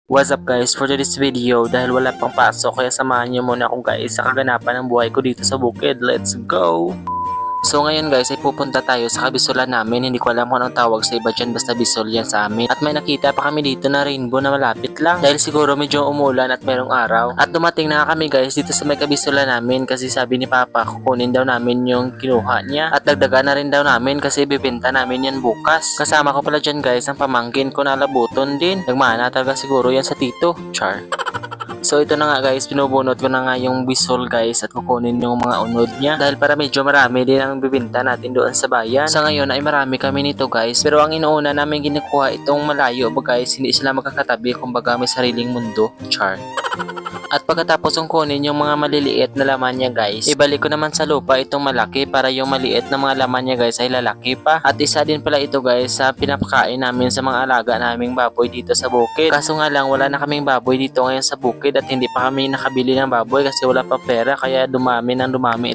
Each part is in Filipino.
What's up guys, for today's video dahil wala pang pasok kaya samahan niyo muna ako guys sa kaganapan ng buhay ko dito sa bukid. Let's go! So ngayon guys ay pupunta tayo sa kabisulan namin. Hindi ko alam kung anong tawag sa iba dyan, basta bisol yan sa amin. At may nakita pa kami dito na rainbow na malapit lang dahil siguro medyo umulan at merong araw. At dumating na kami guys dito sa may kabisulan namin kasi sabi ni Papa kukunin daw namin yung kinuha niya. At dagdagan na rin daw namin kasi bibenta namin yan bukas. Kasama ko pala dyan guys ang pamangkin ko na labuton din. Nagmana talaga siguro yan sa tito. Char. So ito na nga guys, pinubunot ko na nga yung bisol guys at kukunin yung mga unod niya dahil para medyo marami din ang bibinta natin doon sa bayan. Sa ngayon ay marami kami nito guys, pero ang inuuna namin ginikuha itong malayo ba guys, hindi sila magkakatabi kumbaga may sariling mundo. Char. At pagkatapos kong kunin yung mga maliliit na laman niya guys, ibalik ko naman sa lupa itong malaki para yung maliit na mga laman niya guys ay lalaki pa. At isa din pala ito guys sa pinapakain namin sa mga alaga naming baboy dito sa bukid. Kaso nga lang wala na kaming baboy dito ngayon sa bukid at hindi pa kami nakabili ng baboy kasi wala pa pera kaya dumami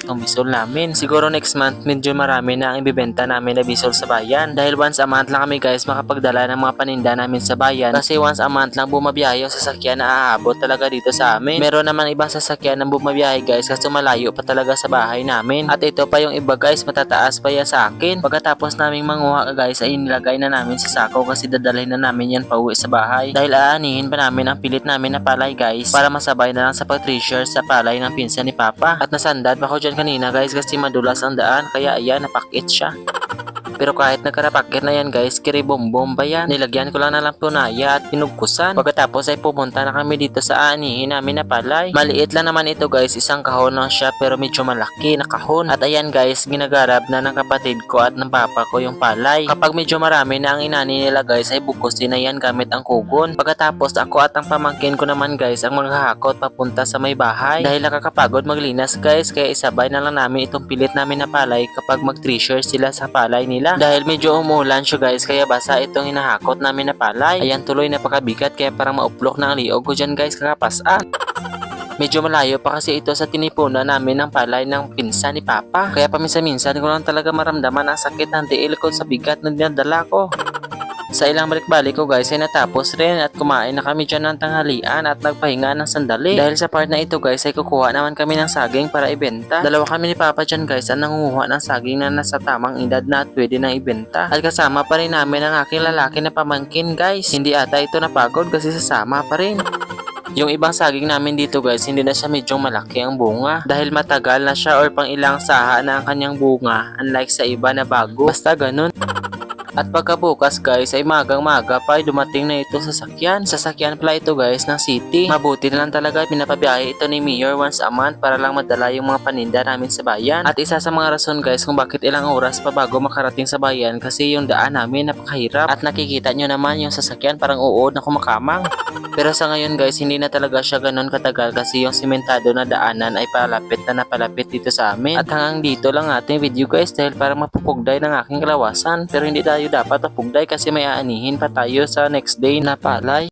itong bisol namin. Siguro next month medyo marami na ang ibibenta namin na bisol sa bayan dahil once a month lang kami guys makapagdala ng mga paninda namin sa bayan kasi once a month lang bumabiyahe yung sasakyan na aabot talaga dito sa amin. Meron naman ibang sasakyan na bumabiyahe guys kasi malayo pa talaga sa bahay namin. At ito pa yung iba guys, matataas pa yan sa akin. Pagkatapos naming manguha guys ay nilagay na namin sa sako kasi dadalhin na namin yan pauwi sa bahay. Dahil aanihin pa namin ang pilit namin na palay guys para masabay na lang sa pag-treasure sa palay ng pinsan ni Papa. At nasandad pa ako dyan kanina guys kasi madulas ang daan kaya ayan napakit siya. Pero kahit nagkarapakit na yan guys, kiribombom ba yan? Nilagyan ko lang na lang punaya at pinugkusan. Pagkatapos ay pumunta na kami dito sa aanihin namin na palay. Maliit lang naman ito guys, isang kahon lang siya pero medyo malaki na kahon. At ayan guys, ginagarab na ng kapatid ko at ng papa ko yung palay. Kapag medyo marami na ang inani nila guys, ay bukusin na yan gamit ang kugon. Pagkatapos ako at ang pamangkin ko naman guys, ang maghahakot papunta sa may bahay. Dahil nakakapagod maglinas guys, kaya isabay na lang namin itong pilit namin na palay kapag mag-treasure sila sa palay nila. Dahil medyo umulan siya guys, kaya basa itong hinahakot namin na palay. Ayan tuloy napakabigat kaya parang mauplok na ang liog ko dyan guys kakapasaan. Medyo malayo pa kasi ito sa tinipunan namin ng palay ng pinsan ni Papa. Kaya paminsan-minsan ko lang talaga maramdaman ang sakit ng tiil ko sa bigat na dinadala ko. Sa ilang balik-balik ko guys ay natapos rin at kumain na kami dyan ng tanghalian at nagpahinga ng sandali. Dahil sa part na ito guys ay kukuha naman kami ng saging para ibenta. Dalawa kami ni Papa dyan guys ang nangunguha ng saging na nasa tamang edad na at pwede na ibenta. At kasama pa rin namin ang aking lalaki na pamangkin guys. Hindi ata ito napagod kasi sasama pa rin. Yung ibang saging namin dito guys, hindi na siya medyo malaki ang bunga dahil matagal na siya or pang ilang saha na ang kanyang bunga unlike sa iba na bago. Basta ganun. At pagkabukas guys ay magang-maga pa ay dumating na ito sa sasakyan. Sasakyan pala ito guys ng city. Mabuti na lang talaga pinapabiyahe ito ni Mayor once a month para lang madala yung mga paninda namin sa bayan. At isa sa mga rason guys kung bakit ilang oras pa bago makarating sa bayan kasi yung daan namin napakahirap. At nakikita nyo naman yung sasakyan parang uod na kumakamang. Pero sa ngayon guys hindi na talaga siya ganun katagal kasi yung simentado na daanan ay palapit na napalapit dito sa amin. At hanggang dito lang ating video guys dahil parang mapupugday ng aking kalawasan pero hindi tayo dapat mapugday kasi may aanihin pa tayo sa next day na palay.